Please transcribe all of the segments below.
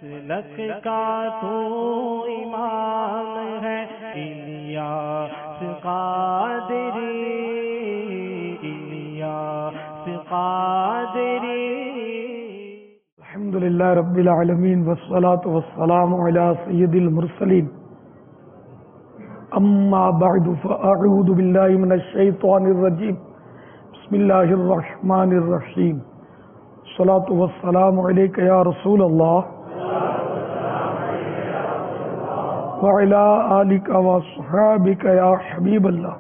مسلک کا تو امام ہے الیاس قادری، الیاس قادری۔ الحمدللہ رب العالمین والصلاة والسلام علی سید المرسلین، اما بعد فاعوذ باللہ من الشیطان الرجیم، بسم اللہ الرحمن الرحیم، الصلاة والسلام علیک یا رسول اللہ وعلی آلک وصحابک یا حبیب اللہ،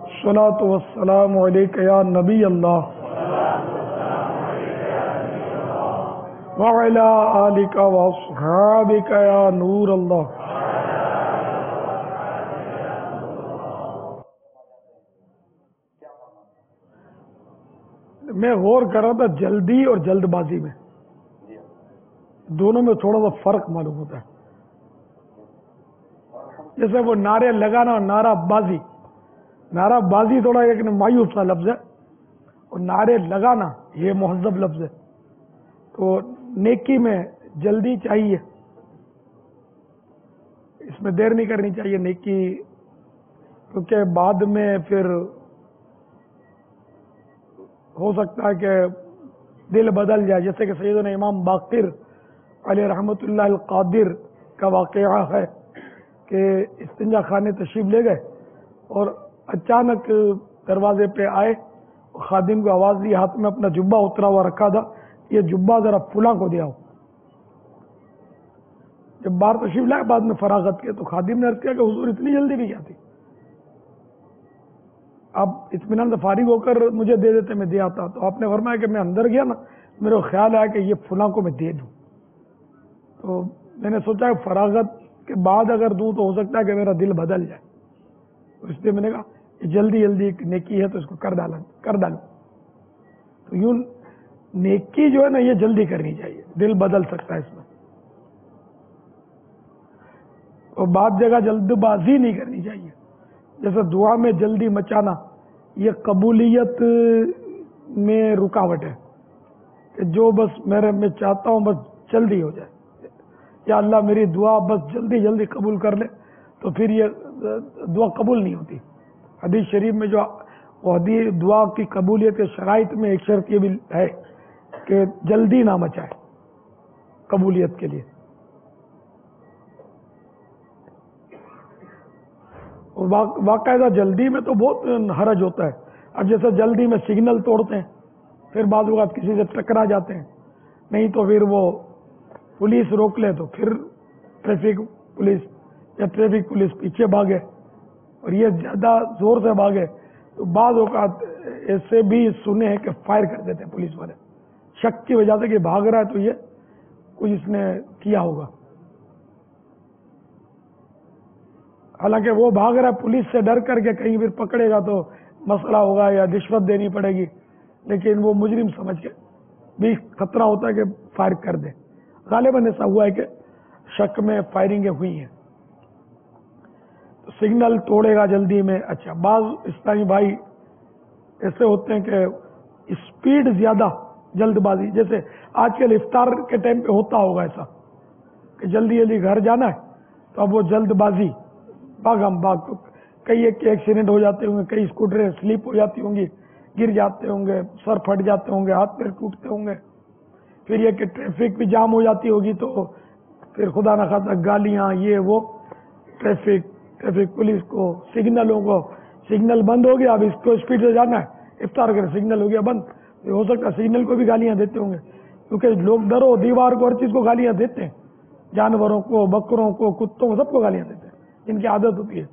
الصلاة والسلام علیک یا نبی اللہ وعلی آلک وصحابک یا نور اللہ۔ میں غور کر رہا تھا جلدی اور جلد بازی میں، دونوں میں تھوڑا سا فرق معلوم ہوتا ہے۔ جیسے وہ نعرے لگانا اور نعرہ بازی، نعرہ بازی تھوڑا ایک مایوس سا لفظ ہے، اور نعرے لگانا یہ مہذب لفظ ہے۔ تو نیکی میں جلدی چاہیے، اس میں دیر نہیں کرنی چاہیے نیکی، کیونکہ بعد میں پھر ہو سکتا ہے کہ دل بدل جائے، جیسے کہ سیدنا امام باقر علیہ رحمۃ اللہ القادر کا واقعہ ہے کہ استنجا خانے تشریف لے گئے اور اچانک دروازے پہ آئے، خادم کو آواز دی، ہاتھ میں اپنا جبہ اترا ہوا رکھا تھا، یہ جبہ ذرا فلاں کو دیا ہو۔ جب باہر تشریف لائے بعد میں فراغت کے، تو خادم نے عرض کیا کہ حضور اتنی جلدی بھی کیا تھی، آپ اطمینان سے فارغ ہو کر مجھے دے دیتے، میں دے آتا۔ تو آپ نے فرمایا کہ میں اندر گیا نا، میرے کو خیال آیا کہ یہ فلاں کو میں دے دوں، تو میں نے سوچا کہ فراغت کے بعد اگر دوں تو ہو سکتا ہے کہ میرا دل بدل جائے، تو اس لیے میں نے کہا یہ جلدی جلدی ایک نیکی ہے تو اس کو کر ڈالوں۔ تو یوں نیکی جو ہے نا یہ جلدی کرنی چاہیے، دل بدل سکتا ہے اس میں۔ اور بعض جگہ جلد بازی نہیں کرنی چاہیے، جیسے دعا میں جلدی مچانا، یہ قبولیت میں رکاوٹ ہے کہ جو بس میں چاہتا ہوں بس جلدی ہو جائے، یا اللہ میری دعا بس جلدی جلدی قبول کر لے، تو پھر یہ دعا قبول نہیں ہوتی۔ حدیث شریف میں جو حدیث دعا کی قبولیت کے شرائط میں ایک شرط یہ بھی ہے کہ جلدی نہ مچائے قبولیت کے لیے۔ باقاعدہ جلدی میں تو بہت حرج ہوتا ہے، اب جیسے جلدی میں سگنل توڑتے ہیں، پھر بعض اوقات کسی سے ٹکرا جاتے ہیں، نہیں تو پھر وہ پولیس روک لے تو پھر ٹریفک پولیس پیچھے بھاگے اور یہ زیادہ زور سے بھاگے، تو بعض اوقات ایسے بھی سنے ہیں کہ فائر کر دیتے ہیں پولیس والے، شک کی وجہ سے کہ بھاگ رہا ہے تو یہ کچھ اس نے کیا ہوگا، حالانکہ وہ بھاگ رہا ہے پولیس سے ڈر کر کے کہیں پھر پکڑے گا تو مسئلہ ہوگا یا رشوت دینی پڑے گی، لیکن وہ مجرم سمجھ کے بھی خطرہ ہوتا ہے کہ فائر کر دے۔ غالباً ایسا ہوا ہے کہ شک میں فائرنگیں ہوئی ہیں، تو سگنل توڑے گا جلدی میں۔ اچھا، بعض اسلامی بھائی ایسے ہوتے ہیں کہ اسپیڈ زیادہ، جلد بازی، جیسے آج کل افطار کے ٹائم پہ ہوتا ہوگا ایسا کہ جلدی جلدی گھر جانا ہے، تو اب وہ جلد بازی بھاگم بھاگ، کئی ایکسیڈنٹ ہو جاتے ہوں گے، کئی اسکوٹریں سلیپ ہو جاتی ہوں گی، گر جاتے ہوں گے، سر پھٹ جاتے ہوں گے، ہاتھ پیر ٹوٹتے ہوں گے، پھر یہ کہ ٹریفک بھی جام ہو جاتی ہوگی، تو پھر خدا نہ خاصہ گالیاں یہ وہ، ٹریفک پولیس کو، سگنلوں کو، سگنل بند ہو گیا، اب اس کو اسپیڈ سے جانا ہے، افطار کر سگنل ہو گیا بند، ہو سکتا ہے سگنل کو بھی گالیاں دیتے ہوں گے، کیونکہ لوگ درو دیوار کو ہر چیز کو گالیاں دیتے ہیں، جانوروں کو، بکروں کو، کتوں کو، سب کو گالیاں دیتے ہیں، جن کی عادت ہوتی ہے۔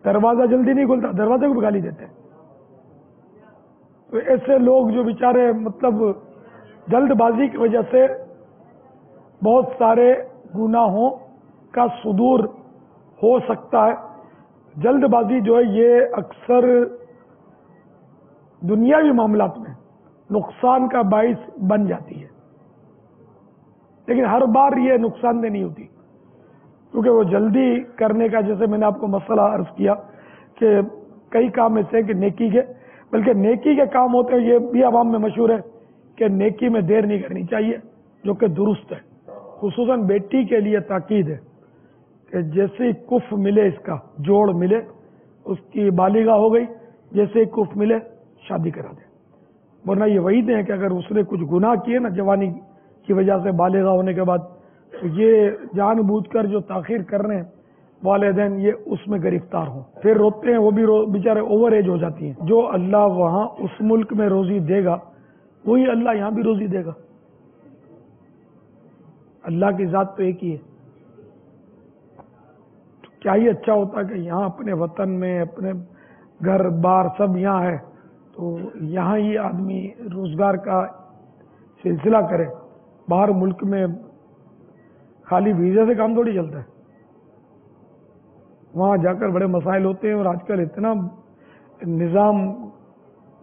دروازہ جلدی نہیں کھلتا، دروازے کو بھی گالی دیتے ہیں۔ تو ایسے لوگ جو بیچارے مطلب جلد بازی کی وجہ سے بہت سارے گناہوں کا صدور ہو سکتا ہے۔ جلد بازی جو ہے یہ اکثر دنیاوی معاملات میں نقصان کا باعث بن جاتی ہے، لیکن ہر بار یہ نقصان دہ نہیں ہوتی، کیونکہ وہ جلدی کرنے کا، جیسے میں نے آپ کو مسئلہ عرض کیا کہ کئی کام ایسے ہیں کہ نیکی کے، بلکہ نیکی کے کام ہوتے ہیں، یہ بھی عوام میں مشہور ہے کہ نیکی میں دیر نہیں کرنی چاہیے، جو کہ درست ہے۔ خصوصاً بیٹی کے لیے تاکید ہے کہ جیسے کف ملے، اس کا جوڑ ملے، اس کی بالغہ ہو گئی، جیسے کف ملے شادی کرا دے، ورنہ یہ وعید ہے کہ اگر اس نے کچھ گناہ کیے نا جوانی کی وجہ سے بالغہ ہونے کے بعد، تو یہ جان بوجھ کر جو تاخیر کر رہے ہیں والدین، یہ اس میں گرفتار ہوں، پھر روتے ہیں، وہ بھی بیچارے اوور ایج ہو جاتی ہیں۔ جو اللہ وہاں اس ملک میں روزی دے گا وہی اللہ یہاں بھی روزی دے گا۔ اللہ کی ذات تو ایک ہی ہے۔ تو کیا ہی اچھا ہوتا کہ یہاں اپنے وطن میں اپنے گھر بار سب یہاں ہے، تو یہاں ہی آدمی روزگار کا سلسلہ کرے۔ باہر ملک میں خالی ویزے سے کام تھوڑی چلتا ہے، وہاں جا کر بڑے مسائل ہوتے ہیں، اور آج کل اتنا نظام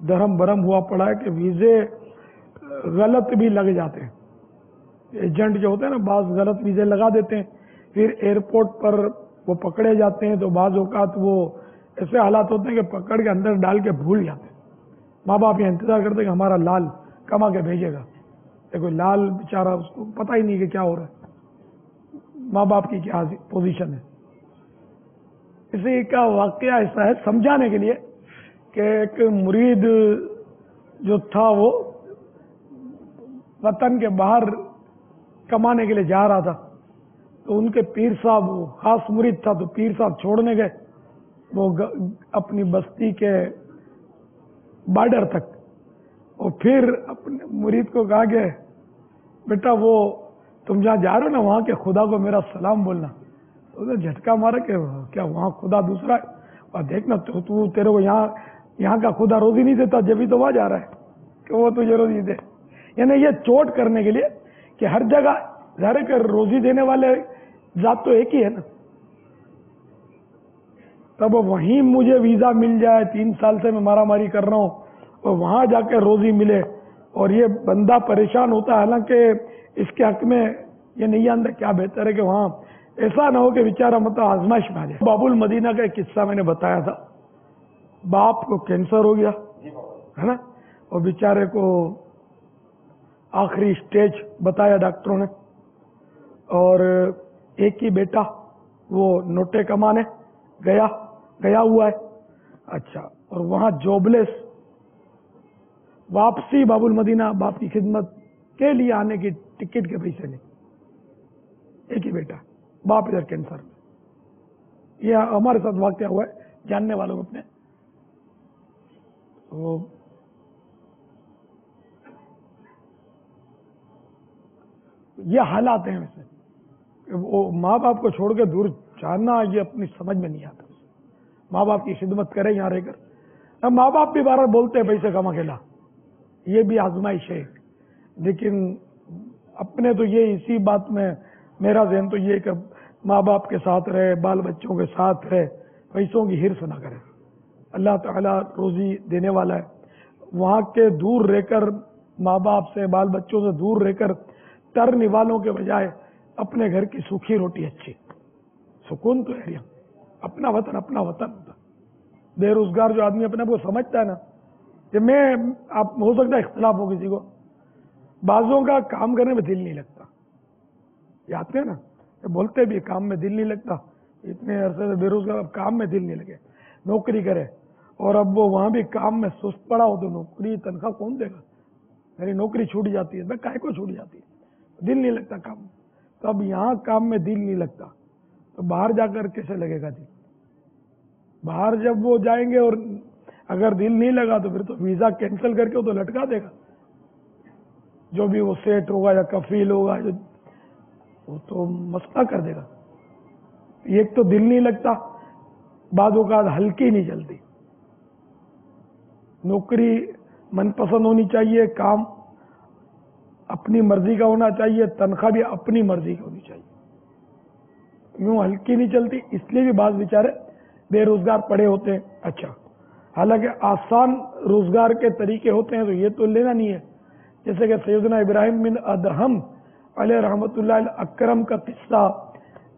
درہم برہم ہوا پڑا ہے کہ ویزے غلط بھی لگ جاتے ہیں۔ ایجنٹ جو ہوتے ہیں نا، بعض غلط ویزے لگا دیتے ہیں، پھر ایئرپورٹ پر وہ پکڑے جاتے ہیں، تو بعض اوقات وہ ایسے حالات ہوتے ہیں کہ پکڑ کے اندر ڈال کے بھول جاتے ہیں۔ ماں باپ یہ انتظار کرتے ہیں کہ ہمارا لال کما کے بھیجے گا، دیکھو لال بیچارہ اس کو پتہ ہی نہیں کہ کیا ہو رہا ہے، ماں باپ کی کیا پوزیشن ہے۔ اسی کا واقعہ ایسا ہے سمجھانے کے لیے کہ ایک مرید جو تھا وہ وطن کے باہر کمانے کے لیے جا رہا تھا، تو ان کے پیر صاحب، وہ خاص مرید تھا، تو پیر صاحب چھوڑنے گئے وہ اپنی بستی کے بارڈر تک، اور پھر اپنے مرید کو کہا کہ بیٹا وہ تم جہاں جا رہے ہو نا وہاں کے خدا کو میرا سلام بولنا۔ تو نے جھٹکا مارا کہ کیا وہاں خدا دوسرا ہے؟ اور دیکھنا تو تیرے کو یہاں کا خدا روزی نہیں دیتا، جبھی تو وہاں جا رہا ہے کہ وہ تجھے روزی دے۔ یعنی یہ چوٹ کرنے کے لیے کہ ہر جگہ ظاہر ہے کہ روزی دینے والے ذات تو ایک ہی ہے نا۔ تب وہیں مجھے ویزا مل جائے، 3 سال سے میں مارا ماری کر رہا ہوں، اور وہاں جا کے روزی ملے، اور یہ بندہ پریشان ہوتا ہے، حالانکہ اس کے حق میں یہ نہیں جانتا کیا بہتر ہے کہ وہاں ایسا نہ ہو کہ بیچارہ مطلب آزمائش میں آ جائے۔ باب المدینہ کا ایک قصہ میں نے بتایا تھا، باپ کو کینسر ہو گیا ہے نا، اور بیچارے کو آخری سٹیج بتایا ڈاکٹروں نے، اور ایک ہی بیٹا وہ نوٹے کمانے گیا ہوا ہے، اچھا، اور وہاں جوبلیس، واپسی باب المدینہ باپ کی خدمت کے لیے آنے کی ٹکٹ کے پیسے نہیں، ایک ہی بیٹا، باپ ادھر کینسر میں۔ یہ ہمارے ساتھ واقعہ ہوا ہے، جاننے والوں کو اپنے۔ یہ حالات ہیں ویسے کہ وہ ماں باپ کو چھوڑ کے دور جانا، یہ اپنی سمجھ میں نہیں آتا۔ ماں باپ کی خدمت کرے یہاں رہ کر، اب ماں باپ بھی بار بار بولتے ہیں پیسے کما کے لا، یہ بھی آزمائش ہے، لیکن اپنے تو یہ اسی بات میں میرا ذہن تو یہ کہ ماں باپ کے ساتھ رہے، بال بچوں کے ساتھ رہے، پیسوں کی حرص نہ کرے۔ اللہ تعالیٰ روزی دینے والا ہے، وہاں کے دور رہ کر، ماں باپ سے بال بچوں سے دور رہ کر ٹرنے والوں کے بجائے اپنے گھر کی سوکھی روٹی اچھی، سکون تو ہے، اپنا وطن ہوتا۔ بے روزگار جو آدمی اپنے آپ کو سمجھتا ہے نا، کہ میں آپ ہو سکتا ہے اختلاف ہو کسی کو، بعضوں کا کام کرنے میں دل نہیں لگتا، یہ آتے ہیں نا بولتے بھی کام میں دل نہیں لگتا، اتنے عرصے سے بے روزگار، اب کام میں دل نہیں لگے، نوکری کرے، اور اب وہ وہاں بھی کام میں سست پڑا ہو تو نوکری تنخواہ کون دے گا؟ میری نوکری چھوٹ جاتی ہے، میں کائے کو چھوٹ جاتی ہے، دل نہیں لگتا کام میں۔ تو اب یہاں کام میں دل نہیں لگتا تو باہر جا کر کیسے لگے گا دل؟ باہر جب وہ جائیں گے اور اگر دل نہیں لگا تو پھر تو ویزا کینسل کر کے وہ تو لٹکا دے گا، جو بھی وہ سیٹ ہوگا یا کفیل ہوگا وہ تو مسئلہ کر دے گا۔ ایک تو دل نہیں لگتا، بعض اوقات ہلکی نہیں چلتی، نوکری من پسند ہونی چاہیے، کام اپنی مرضی کا ہونا چاہیے، تنخواہ بھی اپنی مرضی کی ہونی چاہیے، یوں ہلکی نہیں چلتی، اس لیے بھی بعض بیچارے بے روزگار پڑے ہوتے ہیں۔ اچھا، حالانکہ آسان روزگار کے طریقے ہوتے ہیں تو یہ تو لینا نہیں ہے، جیسے کہ سیدنا ابراہیم بن ادہم علیہ رحمۃ اللہ اکرم کا قصہ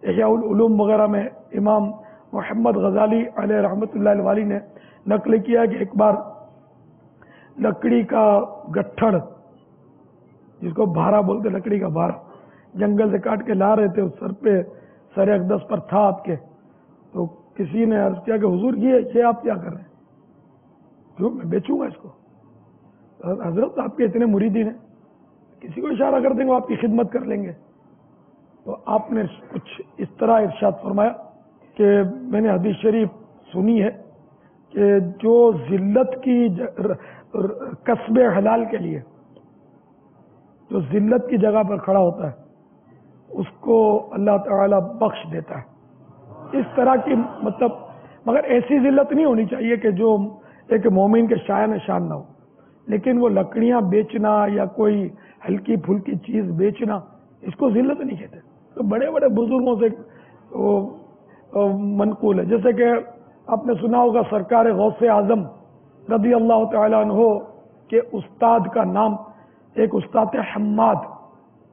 احیاء العلوم وغیرہ میں امام محمد غزالی علیہ رحمۃ اللہ الوالی نے نقل کیا کہ ایک بار لکڑی کا گٹھڑ جس کو بھارا بولتے، لکڑی کا بھارا، جنگل سے کاٹ کے لا رہے تھے، اس سر اقدس پر تھا آپ کے، تو کسی نے عرض کیا کہ حضور یہ آپ کیا کر رہے ہیں؟ کیوں، میں بیچوں گا اس کو؟ حضرت آپ کے اتنے مریدین ہیں، کسی کو اشارہ کر دیں گے، آپ کی خدمت کر لیں گے۔ تو آپ نے کچھ اس طرح ارشاد فرمایا کہ میں نے حدیث شریف سنی ہے کہ جو ذلت کی کسب حلال کے لیے جو ذلت کی جگہ پر کھڑا ہوتا ہے اس کو اللہ تعالی بخش دیتا ہے۔ اس طرح کی مطلب، مگر ایسی ذلت نہیں ہونی چاہیے کہ جو ایک مومن کے شایان شان نہ ہو، لیکن وہ لکڑیاں بیچنا یا کوئی ہلکی پھلکی چیز بیچنا، اس کو ذلت نہیں کہتے۔ تو بڑے بڑے بزرگوں سے منقول ہے، جیسے کہ آپ نے سنا ہوگا سرکار غوث اعظم رضی اللہ تعالیٰ عنہ کے استاد کا نام، ایک استاد تھے حماد،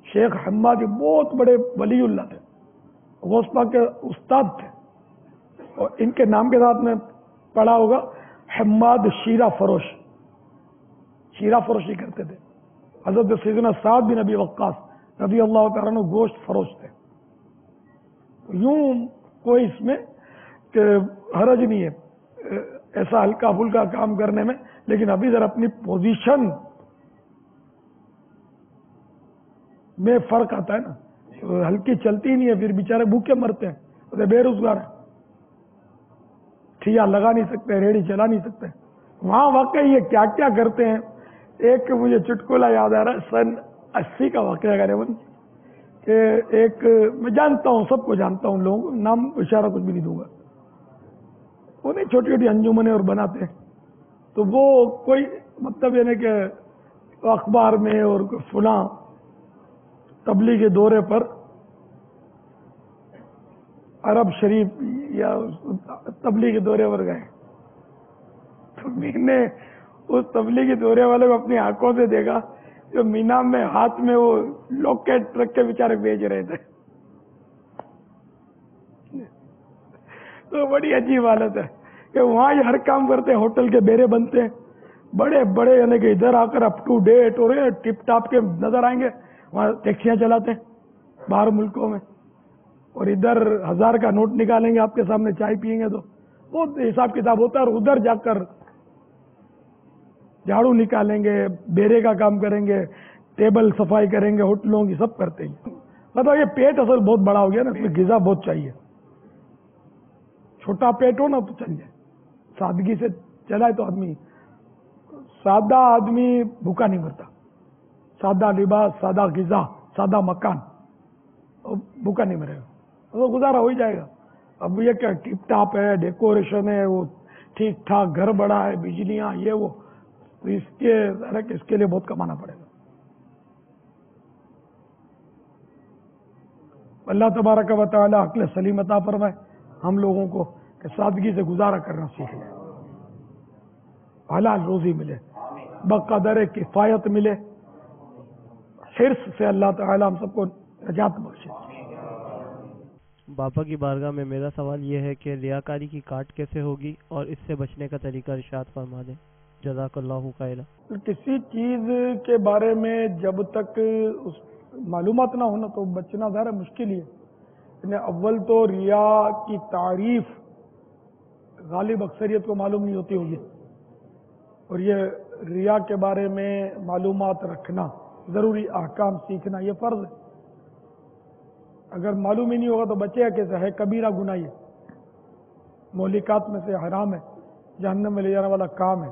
شیخ حماد، بہت بڑے ولی اللہ تھے، غوث پاک کے استاد تھے، اور ان کے نام کے ساتھ میں پڑھا ہوگا حماد شیرہ فروش، شیرہ فروشی کرتے تھے۔ حضرت سیدنا سعد بن ابی وقاص رضی اللہ تعالیٰ عنہ گوشت فروش تھے۔ یوں کوئی اس میں کہ حرج نہیں ہے ایسا ہلکا پھلکا کام کرنے میں، لیکن ابھی ذرا اپنی پوزیشن میں فرق آتا ہے نا، ہلکی چلتی نہیں ہے، پھر بیچارے بھوکے مرتے ہیں، بے روزگار ہیں، ٹھیا لگا نہیں سکتے، ریڑھی چلا نہیں سکتے۔ وہاں واقعی یہ کیا کیا کرتے ہیں۔ ایک مجھے چٹکلا یاد آ رہا ہے، سن 80 کا واقعہ غالباً، کہ ایک، میں جانتا ہوں، سب کو جانتا ہوں، لوگوں کو نام اشارہ کچھ بھی نہیں دوں گا، انہیں چھوٹی چھوٹی انجمنیں اور بناتے ہیں، تو وہ کوئی مطلب یعنی کہ اخبار میں اور فلاں تبلیغی دورے پر عرب شریف یا تبلیغی دورے پر گئے، تو میں نے اس تبلیغی دورے والے کو اپنی آنکھوں سے دیکھا جو مینا میں ہاتھ میں وہ لوکیٹ رکھ کے بیچارے بیچ رہے تھے۔ تو بڑی عجیب حالت ہے کہ وہاں یہ ہر کام کرتے ہیں، ہوٹل کے بیرے بنتے ہیں، بڑے بڑے، یعنی کہ ادھر آ کر اپ ٹو ڈیٹ اور ٹپ ٹاپ کے نظر آئیں گے، وہاں ٹیکسیاں چلاتے ہیں باہر ملکوں میں، اور ادھر 1000 کا نوٹ نکالیں گے آپ کے سامنے، چائے پیئیں گے تو بہت حساب کتاب ہوتا ہے، اور ادھر جا کر جھاڑو نکالیں گے، بیرے کا کام کریں گے، ٹیبل صفائی کریں گے، ہوٹلوں کی سب کرتے ہیں۔ مطلب یہ پیٹ اصل بہت بڑا ہو گیا نا، اس میں غذا بہت چاہیے، چھوٹا پیٹ ہو نا تو چل جائے، سادگی سے چلائے تو آدمی، سادہ آدمی بھوکا نہیں مرتا، سادہ لباس، سادہ غذا، سادہ مکان، بھوکا نہیں مرے گا، تو گزارا ہو ہی جائے گا۔ اب یہ کیا ٹپ ٹاپ ہے، ڈیکوریشن ہے، وہ ٹھیک ٹھاک گھر بڑا ہے، بجلیاں، یہ وہ، تو اس کے لیے بہت کمانا پڑے گا۔ اللہ تبارک و تعالی عقل سلیم عطا فرمائے ہم لوگوں کو کہ سادگی سے گزارا کرنا سیکھ لیں، حلال روزی ملے، بقدر کفایت ملے، حرص سے اللہ تعالی ہم سب کو نجات بخشے۔ باپا کی بارگاہ میں میرا سوال یہ ہے کہ ریاکاری کی کاٹ کیسے ہوگی اور اس سے بچنے کا طریقہ ارشاد فرما دیں، جزاک اللہ خیرا۔ کسی چیز کے بارے میں جب تک معلومات نہ ہونا تو بچنا ذرا مشکل ہی ہے، یعنی اول تو ریا کی تعریف غالب اکثریت کو معلوم نہیں ہوتی ہوگی، اور یہ ریا کے بارے میں معلومات رکھنا، ضروری احکام سیکھنا، یہ فرض ہے۔ اگر معلوم ہی نہیں ہوگا تو بچے کیسے؟ ہے کبیرہ گناہ، ہے مہلکات میں سے حرام ہے، جہنم میں لے جانے والا کام ہے۔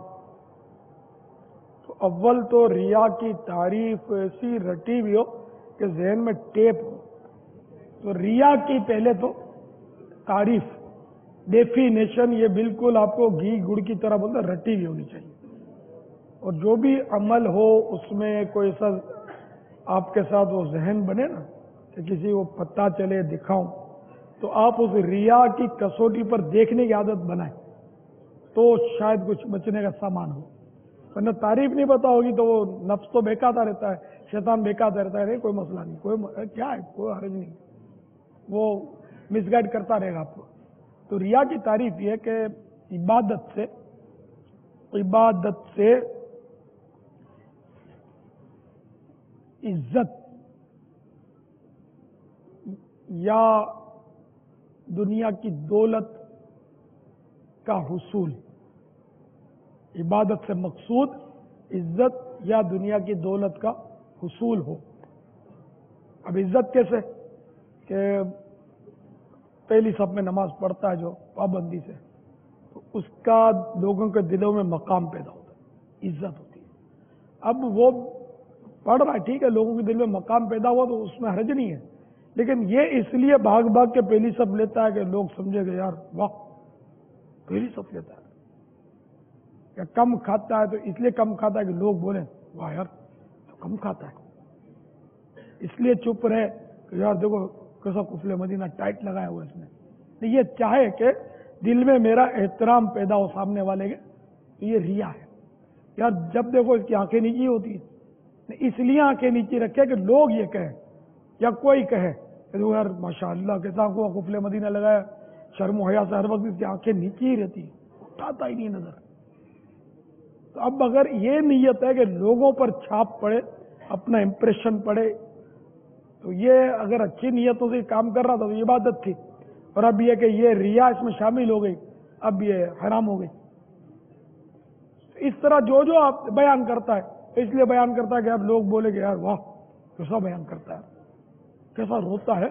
تو اول تو ریا کی تعریف ایسی رٹی ہوئی ہو کہ ذہن میں ٹیپ ہو، تو ریا کی پہلے تو تعریف، ڈیفینیشن، یہ بالکل آپ کو گھی گڑ کی طرح بولتا رٹی ہوئی ہونی چاہیے، اور جو بھی عمل ہو اس میں کوئی ایسا آپ کے ساتھ وہ ذہن بنے نا کہ کسی کو پتہ چلے، دکھاؤں، تو آپ اس ریا کی کسوٹی پر دیکھنے کی عادت بنائیں تو شاید کچھ بچنے کا سامان ہو، ورنہ تعریف نہیں پتا ہوگی تو وہ نفس تو بہکاتا رہتا ہے، شیطان بہکاتا رہتا ہے، نہیں کوئی مسئلہ نہیں، کیا ہے، کوئی حرج نہیں، وہ مس گائیڈ کرتا رہے گا آپ کو۔ تو ریا کی تعریف یہ ہے کہ عبادت سے عزت یا دنیا کی دولت کا حصول. عبادت سے مقصود عزت یا دنیا کی دولت کا حصول ہو. اب عزت کیسے کہ پہلی صف میں نماز پڑھتا ہے جو پابندی سے، تو اس کا لوگوں کے دلوں میں مقام پیدا ہوتا ہے، عزت ہوتی ہے. اب وہ پڑھ رہا ہے، ٹھیک ہے، لوگوں کے دل میں مقام پیدا ہوا تو اس میں حرج نہیں ہے، لیکن یہ اس لیے بھاگ بھاگ کے پہلی صف لیتا ہے کہ لوگ سمجھے گا یار واہ پہلی صف لیتا ہے. یا کم کھاتا ہے تو اس لیے کم کھاتا ہے کہ لوگ بولیں واہ یار تو کم کھاتا ہے. اس لیے چپ رہے کہ یار دیکھو کیسا قفل مدینہ ٹائٹ لگایا ہوا اس نے. یہ چاہے کہ دل میں میرا احترام پیدا ہو سامنے والے کے، تو یہ ریا ہے. یار جب دیکھو اس کی آنکھیں نیچی ہوتی ہیں، اس لیے آنکھیں نیچی رکھے کہ لوگ یہ کہیں یا کوئی کہے کہ یار ماشاء اللہ کیسا کو قفل مدینہ لگایا، شرم و حیا سے ہر وقت اس کی آنکھیں نیچی ہی رہتی ہیں، اٹھاتا ہی نہیں نظر. تو اب اگر یہ نیت ہے کہ لوگوں پر چھاپ پڑے، اپنا امپریشن پڑے، تو یہ اگر اچھی نیتوں سے کام کر رہا تھا تو یہ عبادت تھی. اور اب یہ کہ یہ ریا اس میں شامل ہو گئی، اب یہ حرام ہو گئی. اس طرح جو آپ بیان کرتا ہے اس لیے بیان کرتا ہے کہ اب لوگ بولے کہ یار واہ کیسا بیان کرتا ہے، کیسا روتا ہے،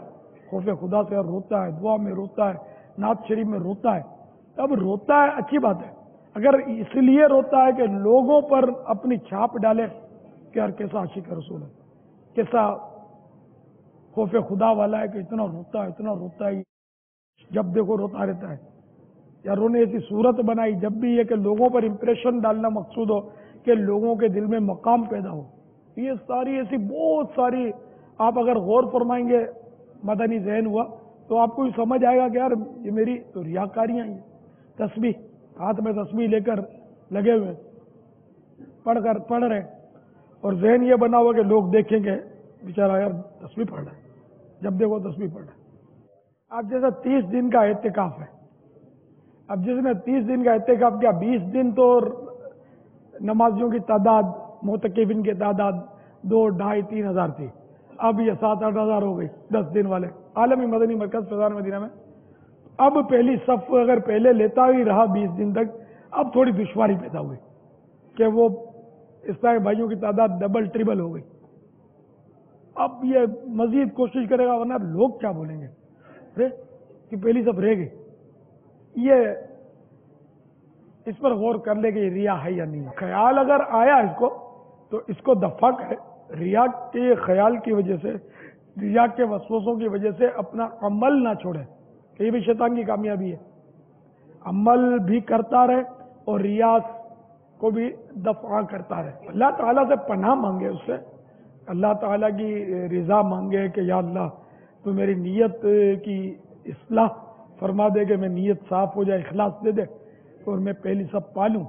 خوف خدا سے روتا ہے، دعا میں روتا ہے، نعت شریف میں روتا ہے. اب روتا ہے اچھی بات ہے، اگر اس لیے روتا ہے کہ لوگوں پر اپنی چھاپ ڈالے کہ یار کیسا عاشق رسول ہے، کیسا خوف خدا والا ہے کہ اتنا روتا ہے، جب دیکھو روتا رہتا ہے. یا رونے ایسی صورت بنائی جب بھی یہ کہ لوگوں پر امپریشن ڈالنا مقصود ہو کہ لوگوں کے دل میں مقام پیدا ہو. یہ ساری ایسی بہت ساری آپ اگر غور فرمائیں گے مدنی ذہن ہوا تو آپ کو یہ سمجھ آئے گا کہ یار یہ میری تو ریاکاریاں ہیں. تسبیح ہاتھ میں تسبیح لے کر لگے ہوئے پڑھ رہے اور ذہن یہ بنا ہوا کہ لوگ دیکھیں گے بیچارہ یار تسبیح پڑھ رہا ہے، جب دیکھو تسبیح پڑھ رہا ہے. اب جیسا 30 دن کا اعتکاف ہے، اب جس نے 30 دن کا اعتکاف کیا، 20 دن تو نمازیوں کی تعداد معتکفین کی تعداد 2، 2.5، 3 ہزار تھی، اب یہ 7-8 ہزار ہو گئی 10 دن والے. عالمی مدنی مرکز فیضان مدینہ میں اب پہلی صف اگر پہلے لیتا ہی رہا 20 دن تک، اب تھوڑی دشواری پیدا ہوئی کہ وہ اسلامی بھائیوں کی تعداد ڈبل ٹریبل ہو گئی. اب یہ مزید کوشش کرے گا ورنہ اب لوگ کیا بولیں گے کہ پہلی صف رہ گئی. یہ اس پر غور کر لے کہ یہ ریا ہے یا نہیں. خیال اگر آیا اس کو تو اس کو دفع کرے. ریا کے خیال کی وجہ سے، ریا کے وسوسوں کی وجہ سے اپنا عمل نہ چھوڑے، یہ بھی شیطان کی کامیابی ہے. عمل بھی کرتا رہے اور ریا کو بھی دفع کرتا رہے. اللہ تعالیٰ سے پناہ مانگے، اس سے اللہ تعالیٰ کی رضا مانگے کہ یا اللہ تو میری نیت کی اصلاح فرما دے کہ میں نیت صاف ہو جائے، اخلاص دے دے اور میں پہلی سب پالوں.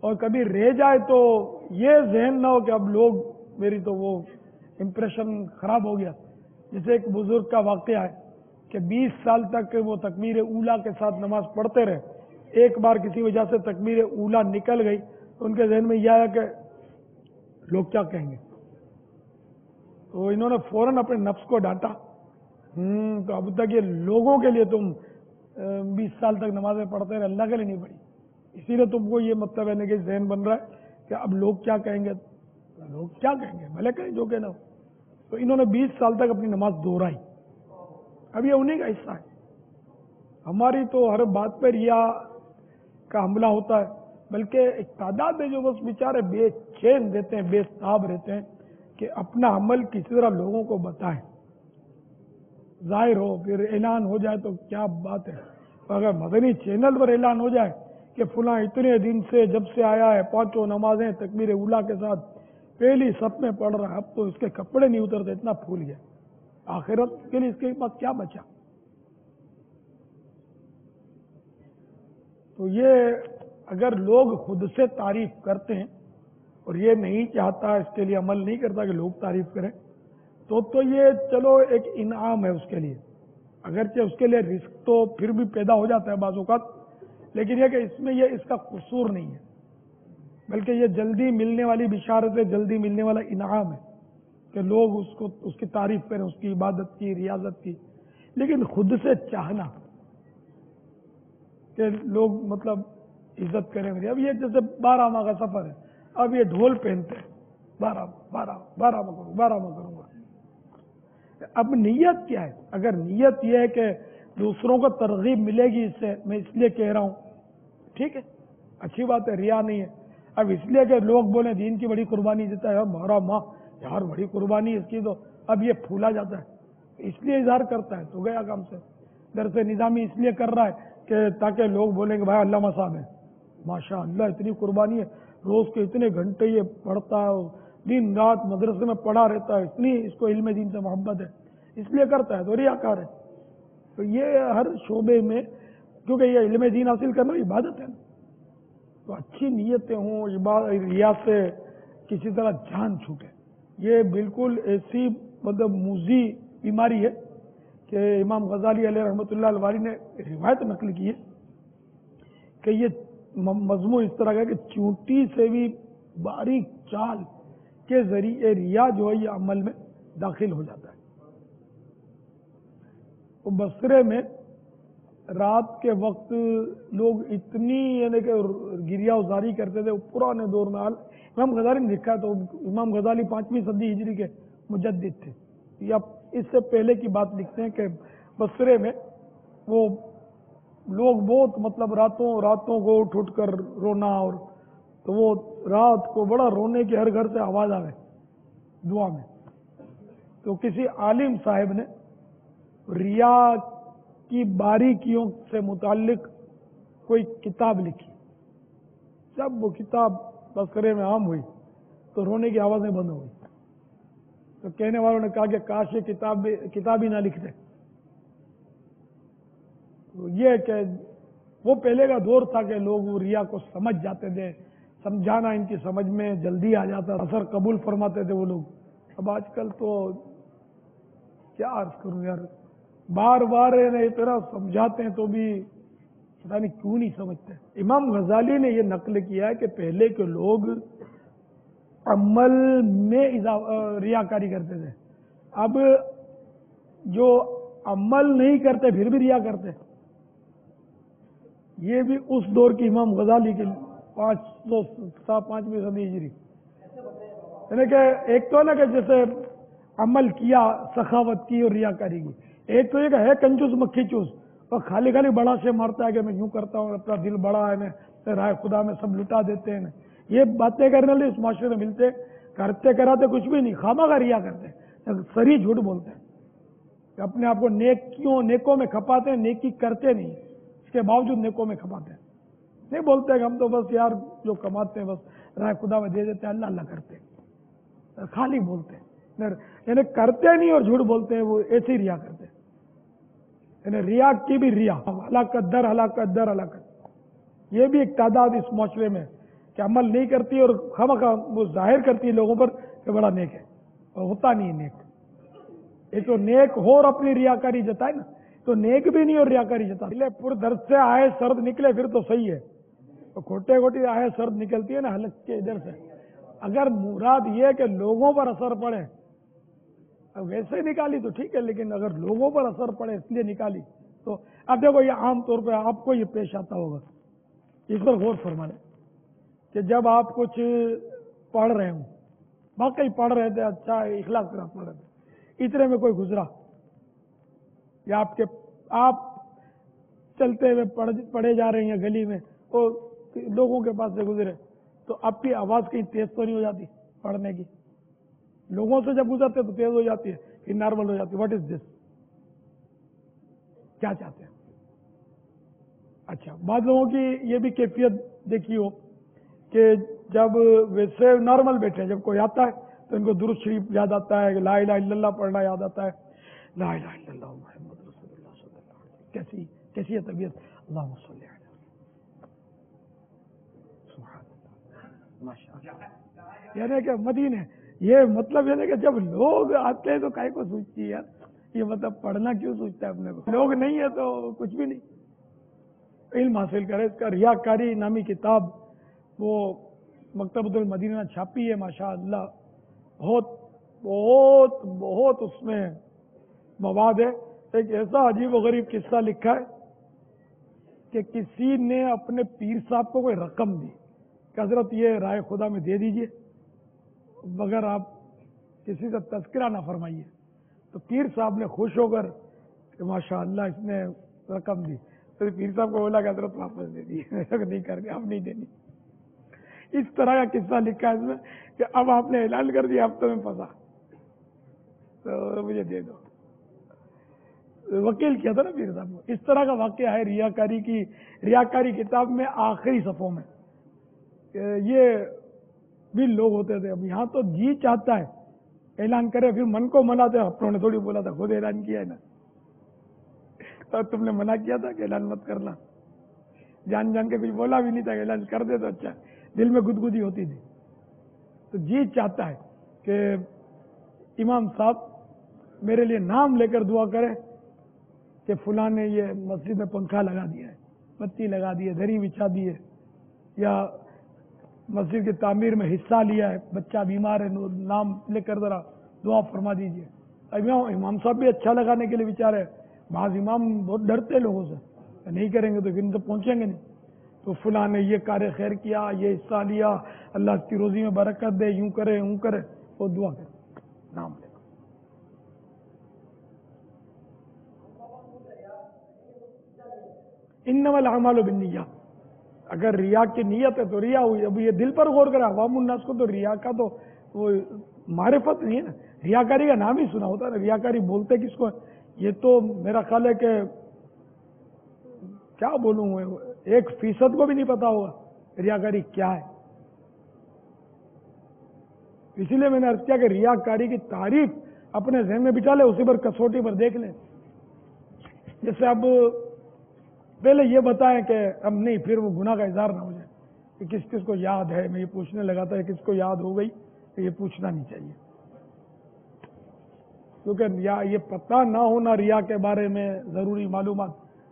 اور کبھی رہ جائے تو یہ ذہن نہ ہو کہ اب لوگ میری تو وہ امپریشن خراب ہو گیا. جیسے ایک بزرگ کا واقعہ ہے کہ 20 سال تک وہ تکبیر اولیٰ کے ساتھ نماز پڑھتے رہے. ایک بار کسی وجہ سے تکبیر اولیٰ نکل گئی تو ان کے ذہن میں یہ آیا کہ لوگ کیا کہیں گے. تو انہوں نے فوراً اپنے نفس کو ڈانٹا، تو اب تک یہ لوگوں کے لیے تم 20 سال تک نمازیں پڑھتے رہے، اللہ کے لیے نہیں پڑھی، اسی لیے تم کو یہ مطلب ہے کہ ذہن بن رہا ہے کہ اب لوگ کیا کہیں گے. لوگ کیا کہیں گے، بھلے کہیں جو کہنا ہو. تو انہوں نے 20 سال تک اپنی نماز دہرائی. اب یہ انہیں کا حصہ ہے. ہماری تو ہر بات پر ریا کا حملہ ہوتا ہے، بلکہ ایک تعداد ہے جو بس بیچارے بے چین رہتے ہیں، بے تاب رہتے ہیں کہ اپنا عمل کسی طرح لوگوں کو بتائیں، ظاہر ہو، پھر اعلان ہو جائے تو کیا بات ہے. اگر مدنی چینل پر اعلان ہو جائے کہ فلاں اتنے دن سے جب سے آیا ہے 5 نمازیں تکبیر اولیٰ کے ساتھ پہلی صف میں پڑھ رہا ہے، اب تو اس کے کپڑے نہیں اترتے، اتنا پھول گیا، آخرت کے لیے اس کے پاس کیا بچا. تو یہ اگر لوگ خود سے تعریف کرتے ہیں اور یہ نہیں چاہتا، اس کے لیے عمل نہیں کرتا کہ لوگ تعریف کریں، تو یہ چلو ایک انعام ہے اس کے لیے. اگرچہ اس کے لیے رزق تو پھر بھی پیدا ہو جاتا ہے بعض اوقات، لیکن یہ کہ اس میں یہ اس کا قصور نہیں ہے، بلکہ یہ جلدی ملنے والی بشارت ہے، جلدی ملنے والا انعام ہے. کہ لوگ اس کی تعریف کریں، اس کی عبادت کی، ریاضت کی، لیکن خود سے چاہنا کہ لوگ مطلب عزت کریں میری. اب یہ جیسے 12 ماہ کا سفر ہے، اب یہ ڈھول پہنتے ہیں 12 میں کروں گا. اب نیت کیا ہے؟ اگر نیت یہ ہے کہ دوسروں کو ترغیب ملے گی اس سے، میں اس لیے کہہ رہا ہوں، ٹھیک ہے، اچھی بات ہے، ریا نہیں ہے. اب اس لیے کہ لوگ بولیں دین کی بڑی قربانی دیتا ہے، یار 12 ماہ یار بڑی قربانی ہے اس کی، تو اب یہ پھولا جاتا ہے، اس لیے اظہار کرتا ہے تو گیا کام سے. درس نظامی اس لیے کر رہا ہے کہ تاکہ لوگ بولیں کہ بھائی علامہ صاحب ہے، ماشاء اللہ اتنی قربانی ہے، روز کے اتنے گھنٹے یہ پڑھتا ہے، دن رات مدرسے میں پڑھا رہتا ہے، اتنی اس کو علم دین سے محبت ہے، اس لیے کرتا ہے تو ریاکار ہے. تو یہ ہر شعبے میں، کیونکہ یہ علم دین حاصل کرنا عبادت ہے، تو اچھی نیتیں ہوں، ریا سے کسی طرح جان چھوٹے، یہ بالکل ایسی مطلب موذی بیماری ہے کہ امام غزالی علیہ رحمۃ اللہ الواری نے روایت نقل کی ہے کہ یہ مضمون اس طرح کا کہ چونٹی سے بھی باریک چال کے ذریعے ریا جو ہے یہ عمل میں داخل ہو جاتا ہے. وہ بصرے میں رات کے وقت لوگ اتنی یعنی کہ گریا ازاری کرتے تھے، پرانے دور میں امام غزالی نے لکھا ہے، تو امام غزالی 5ویں صدی ہجری کے مجدد تھے، یا اس سے پہلے کی بات لکھتے ہیں کہ بصرے میں وہ لوگ بہت مطلب راتوں کو اٹھ کر رونا، اور تو وہ رات کو بڑا رونے کی ہر گھر سے آواز آئے دعا میں. تو کسی عالم صاحب نے ریا کی باریکیوں سے متعلق کوئی کتاب لکھی. جب وہ کتاب بصرے میں عام ہوئی تو رونے کی آوازیں بند ہو گئی. تو کہنے والوں نے کہا کہ کاش یہ کتاب ہی نہ لکھتے. تو یہ کہ وہ پہلے کا دور تھا کہ لوگ ریا کو سمجھ جاتے تھے، سمجھانا ان کی سمجھ میں جلدی آ جاتا، اثر قبول فرماتے تھے وہ لوگ. اب آج کل تو کیا عرض کروں یار، بار بار اتنا سمجھاتے ہیں تو بھی پتہ نہیں کیوں نہیں سمجھتے. امام غزالی نے یہ نقل کیا ہے کہ پہلے کے لوگ عمل میں ریاکاری کرتے تھے، اب جو عمل نہیں کرتے پھر بھی ریا کرتے. یہ بھی اس دور کی امام غزالی کے 5ویں صدی ہجری، یعنی کہ ایک تو ہے نا کہ جیسے عمل کیا، سخاوت کی اور ریاکاری کی، ایک تو یہ کہ ہے کنجوس مکھی چوس اور خالی بڑا سے مارتا ہے کہ میں یوں کرتا ہوں، اپنا دل بڑا ہے، میں رائے خدا میں سب لٹا دیتے ہیں. یہ باتیں کرنے والے اس معاشرے میں ملتے، کرتے کراتے کچھ بھی نہیں، خواہ کا ریا کرتے ہیں، سری جھوٹ بولتے ہیں کہ اپنے آپ کو نیکوں میں کھپاتے ہیں، نیکی کرتے نہیں، اس کے باوجود نیکوں میں کھپاتے ہیں. نہیں بولتے کہ ہم تو بس یار جو کماتے ہیں بس رائے خدا میں دے دیتے ہیں، اللہ اللہ کرتے ہیں، خالی بولتے ہیں، یعنی کرتے نہیں اور جھوٹ بولتے ہیں، وہ ایسے ہی ریا کرتے ہیں. یعنی ریا کی بھی ریا، ہلاکت در ہلاکت. یہ بھی ایک تعداد اس معاشرے میں کہ عمل نہیں کرتی اور خواہ وہ ظاہر کرتی ہے لوگوں پر کہ بڑا نیک ہے، اور ہوتا نہیں ہے نیک. ایک تو نیک ہو اور اپنی ریاکاری جتائے نا، تو نیک بھی نہیں اور ریاکاری جتا. پور درد سے آئے سرد نکلے پھر تو صحیح ہے، تو کھوٹی آئے سرد نکلتی ہے نا حلق کے ادھر سے. اگر مراد یہ کہ لوگوں پر اثر پڑے، ویسے نکالی تو ٹھیک ہے، لیکن اگر لوگوں پر اثر پڑے اس لیے نکالی تو اب دیکھو یہ عام طور پہ آپ کو یہ پیش آتا ہوگا، اس پر غور فرما لیں کہ جب آپ کچھ پڑھ رہے ہوں، واقعی پڑھ رہے تھے، اچھا اخلاص کے ساتھ پڑھ رہے تھے، اتنے میں کوئی گزرا یا آپ چلتے ہوئے پڑھے جا رہے ہیں گلی میں، اور لوگوں کے پاس سے گزرے، تو آپ کی آواز کہیں تیز تو نہیں ہو جاتی پڑھنے کی؟ لوگوں سے جب گزرتے تو تیز ہو جاتی ہے کہ نارمل ہو جاتی ہے. واٹ از دس؟ کیا چاہتے ہیں؟ اچھا، بعض لوگوں کی یہ بھی کیفیت دیکھی ہو کہ جب ویسے نارمل بیٹھے، جب کوئی آتا ہے تو ان کو درود شریف یاد آتا ہے، لا الہ الا اللہ پڑھنا یاد آتا ہے، لا الہ الا اللہ محمد رسول اللہ صلی اللہ علیہ وسلم. کیسی ہے طبیعت؟ اللہم صلی علی سبحان اللہ ماشاءاللہ. یعنی کہ مدینے، یہ مطلب یعنی کہ جب لوگ آتے ہیں تو کائے کو سوچتی ہے یار، یہ مطلب پڑھنا کیوں سوچتا ہے اپنے کو؟ لوگ نہیں ہے تو کچھ بھی نہیں. علم حاصل کرے. اس کا ریاکاری نامی کتاب وہ مکتبۃ المدینہ چھاپی ہے، ماشاء اللہ بہت بہت بہت اس میں مواد ہے. ایک ایسا عجیب و غریب قصہ لکھا ہے کہ کسی نے اپنے پیر صاحب کو کوئی رقم دی کہ حضرت یہ رائے خدا میں دے دیجئے مگر آپ کسی سے تذکرہ نہ فرمائیے. تو پیر صاحب نے خوش ہو کر کہ ماشاء اللہ اس نے رقم دی. تو پیر صاحب کو بولا کہ حضرت واپس دے دیجیے, نہیں کرنی, اب نہیں دینی. اس طرح کا قصہ لکھا ہے اس میں کہ اب آپ نے اعلان کر دیا, اب تو میں پھنسا, تو مجھے دے دو. وکیل کیا تھا نا پیر صاحب کو. اس طرح کا واقعہ ہے ریاکاری کتاب میں آخری صفحوں میں. یہ بھی لوگ ہوتے تھے. اب یہاں تو جی چاہتا ہے اعلان کرے, پھر من کو مناتے. اپنوں نے تھوڑی بولا تھا, خود اعلان کیا ہے نا. اور تم نے منع کیا تھا کہ اعلان مت کرنا, جان جان کے کچھ بولا بھی نہیں تھا کہ اعلان کر دے تو اچھا. دل میں گدگدی ہوتی تھی. تو جی چاہتا ہے کہ امام صاحب میرے لیے نام لے کر دعا کرے کہ فلاں نے یہ مسجد میں پنکھا لگا دیا ہے, بتی لگا دی ہے, دری بچھا دی ہے, یا مسجد کی تعمیر میں حصہ لیا ہے, بچہ بیمار ہے, نام لے کر ذرا دعا فرما دیجیے. امام صاحب بھی اچھا لگانے کے لیے بیچارے, بعض امام بہت ڈرتے لوگوں سے, نہیں کریں گے تو پھر ان سے پہنچیں گے نہیں. تو فلاں نے یہ کار خیر کیا, یہ حصہ لیا, اللہ اس کی روزی میں برکت دے, یوں کرے یوں کرے, وہ دعا کرے, نام لے. انما الاعمال بالنیات. اگر ریا کی نیت ہے تو ریا ہوئی. اب یہ دل پر غور کرے عوام الناس کو, تو ریا کا تو وہ معرفت نہیں ہے نا. ریاکاری کا نام ہی سنا ہوتا ہے نا. ریاکاری بولتے کس کو ہے؟ یہ تو میرا خیال ہے کہ کیا بولوں, 1% کو بھی نہیں پتا ہوگا ریاکاری کیا ہے. اسی لیے میں نے عرض کیا کہ ریاکاری کی تعریف اپنے ذہن میں بٹھا لے, اسی پر کسوٹی پر دیکھ لیں. جیسے اب پہلے یہ بتائیں کہ اب نہیں, پھر وہ گناہ کا اظہار نہ ہو جائے کہ کس کس کو یاد ہے. میں یہ پوچھنے لگا تھا کس کو یاد ہو گئی, کہ یہ پوچھنا نہیں چاہیے, کیونکہ یہ پتہ نہ ہونا ریا کے بارے میں ضروری معلومات,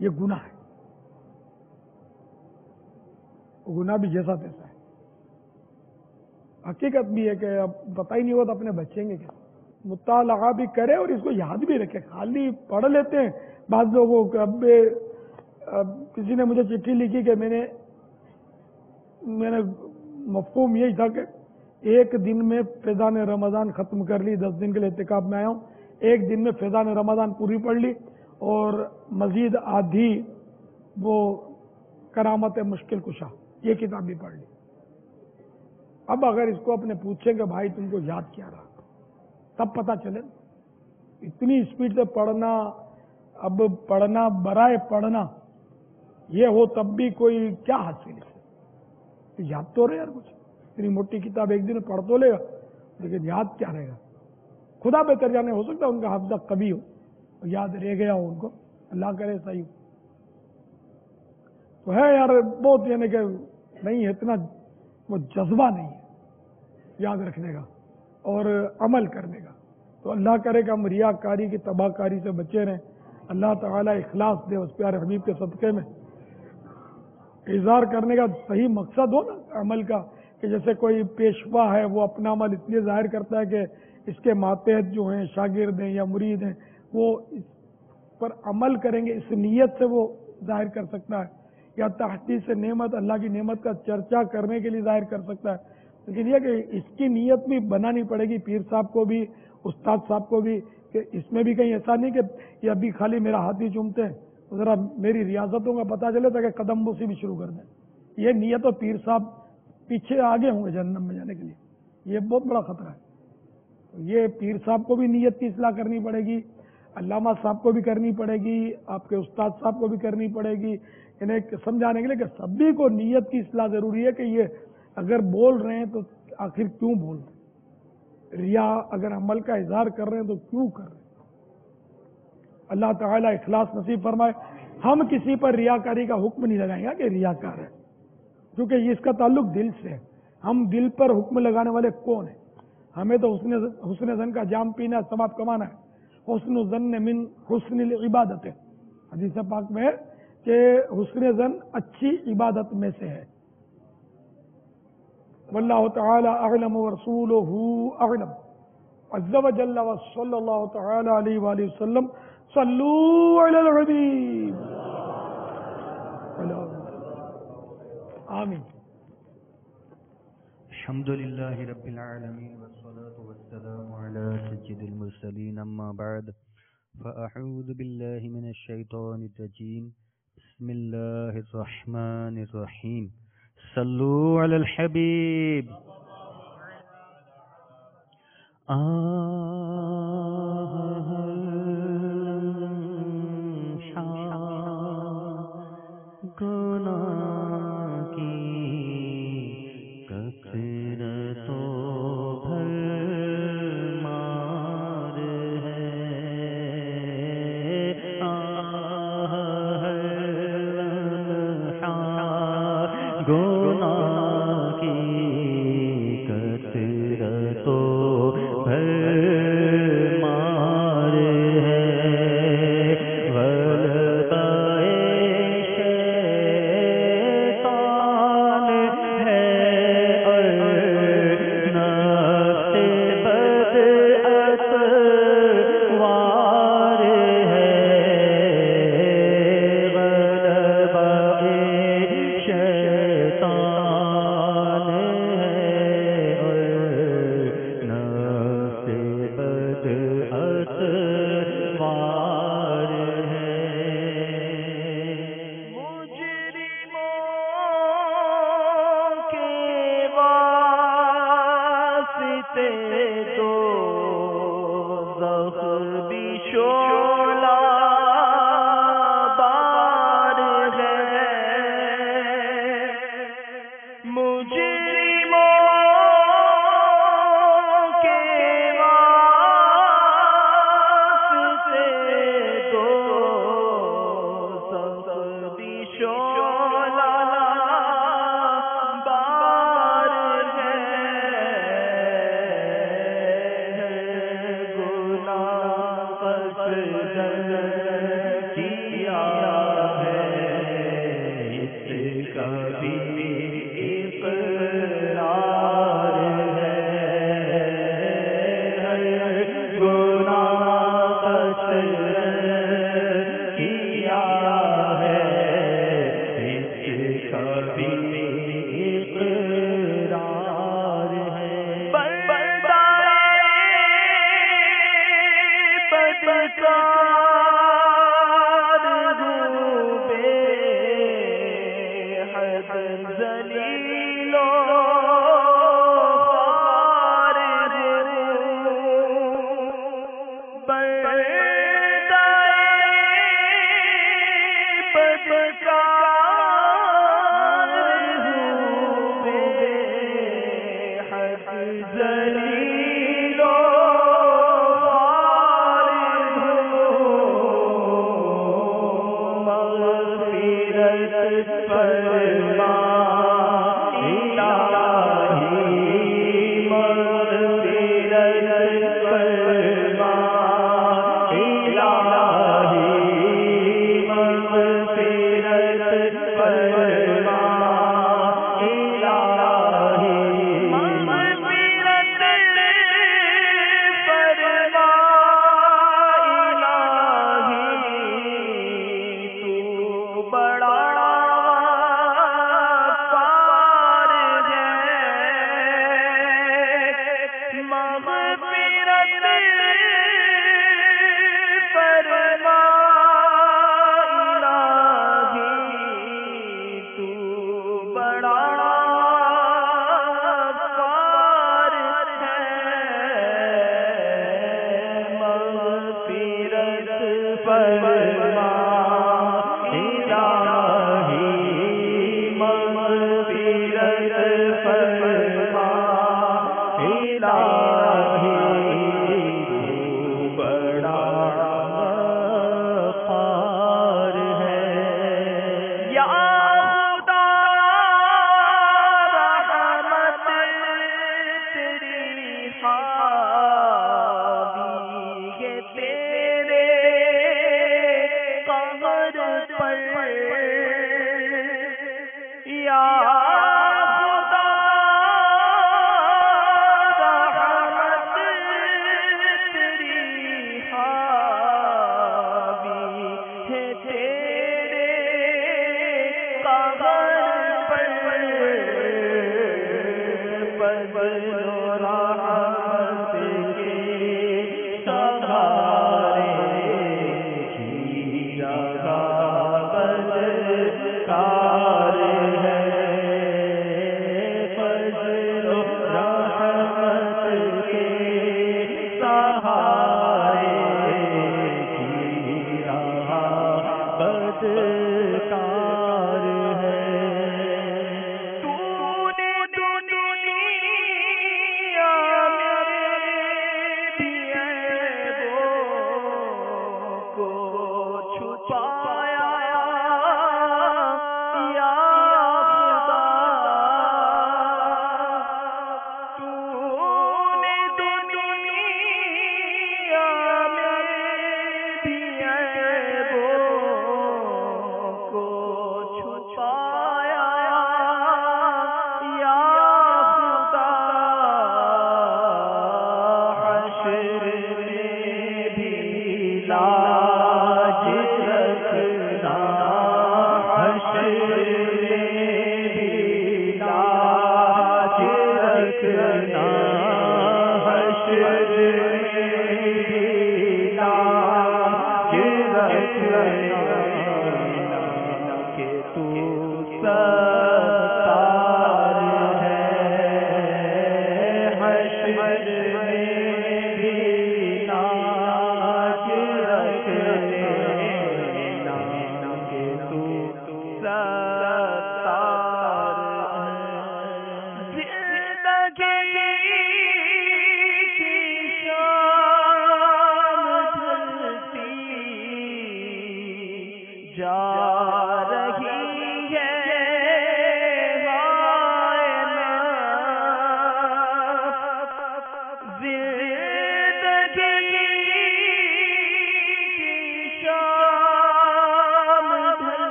یہ گناہ ہے. گناہ بھی جیسا تیسا ہے. حقیقت بھی ہے کہ اب پتہ ہی نہیں ہوا تو اپنے بچیں گے کیا. مطالعہ بھی کرے اور اس کو یاد بھی رکھے. خالی پڑھ لیتے ہیں بعض لوگوں کو. اب کسی نے مجھے چٹھی لکھی کہ میں نے مفہوم یہی تھا کہ ایک دن میں فیضان رمضان ختم کر لی, 10 دن کے لیے اعتکاف میں آیا ہوں, ایک دن میں فیضان رمضان پوری پڑھ لی, اور مزید آدھی وہ کرامت مشکل کشا یہ کتاب بھی پڑھ لی. اب اگر اس کو اپنے پوچھیں کہ بھائی تم کو یاد کیا رہا, تب پتہ چلے. اتنی اسپیڈ سے پڑھنا, اب پڑھنا برائے پڑھنا یہ ہو تب بھی کوئی کیا حاصل ہے. یاد تو رہے یار کچھ. اتنی موٹی کتاب ایک دن میں پڑھ تو لے گا, لیکن یاد کیا رہے گا. خدا بہتر جانے, ہو سکتا ہے ان کا حافظہ کبھی ہو, یاد رہ گیا ہو ان کو, اللہ کرے صحیح ہو. تو ہے یار بہت, یعنی کہ نہیں ہے اتنا وہ جذبہ نہیں ہے یاد رکھنے کا اور عمل کرنے کا. تو اللہ کرے کہ ہم ریاکاری کی تباہ کاری سے بچے رہیں. اللہ تعالیٰ اخلاص دے اس پیارے حبیب کے صدقے میں. اظہار کرنے کا صحیح مقصد ہو نا عمل کا, کہ جیسے کوئی پیشوا ہے وہ اپنا عمل اس لیے ظاہر کرتا ہے کہ اس کے ماتحت جو ہیں شاگرد ہیں یا مرید ہیں وہ اس پر عمل کریں گے, اس نیت سے وہ ظاہر کر سکتا ہے. یا تحدیث نعمت, اللہ کی نعمت کا چرچا کرنے کے لیے ظاہر کر سکتا ہے. لیکن یہ کہ اس کی نیت بھی بنانی پڑے گی پیر صاحب کو بھی, استاد صاحب کو بھی, کہ اس میں بھی کہیں ایسا نہیں کہ یہ ابھی خالی میرا ہاتھ ہی چومتے ہیں, ذرا میری ریاضتوں کا پتہ چلے تاکہ قدم بوسی بھی شروع کر دیں. یہ نیت و پیر صاحب پیچھے آگے ہوں گے جہنم میں جانے کے لیے, یہ بہت بڑا خطرہ ہے. یہ پیر صاحب کو بھی نیت کی اصلاح کرنی پڑے گی, علامہ صاحب کو بھی کرنی پڑے گی, آپ کے استاد صاحب کو بھی کرنی پڑے گی, انہیں سمجھانے کے لیے کہ سبھی کو نیت کی اصلاح ضروری ہے. کہ یہ اگر بول رہے ہیں تو آخر کیوں بول رہے ہیں, ریا اگر عمل کا اظہار کر رہے ہیں تو کیوں کر رہے ہیں. اللہ تعالیٰ اخلاص نصیب فرمائے. ہم کسی پر ریاکاری کا حکم نہیں لگائیں گے کہ ریاکار ہے, کیونکہ یہ اس کا تعلق دل سے ہے. ہم دل پر حکم لگانے والے کون ہیں؟ ہمیں تو حسن ظن کا جام پینا, ثواب کمانا ہے. حسن ظن من حسن العبادت ہے, حدیث پاک میں ہے کہ حسن ظن اچھی عبادت میں سے ہے. واللہ تعالی اعلم ورسولہ اعلم. عز وجل وصلی اللہ تعالی علیہ وآلہ وسلم صلو علی الحبیب آمین. الحمد لله رب العالمين والصلاة والسلام على سيد المرسلين أما بعد فأعوذ بالله من الشيطان الرجيم بسم الله الرحمن الرحيم صلوا على الحبيب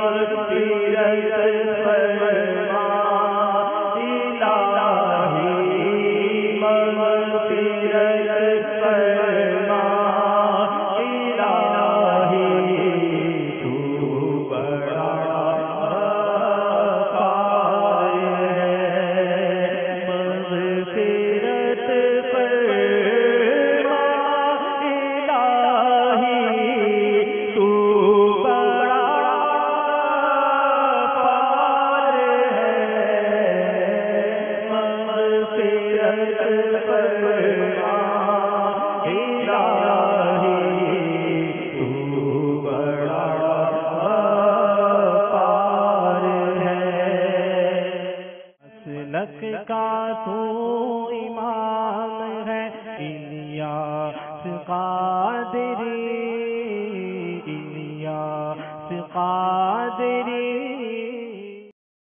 مغفرت فرما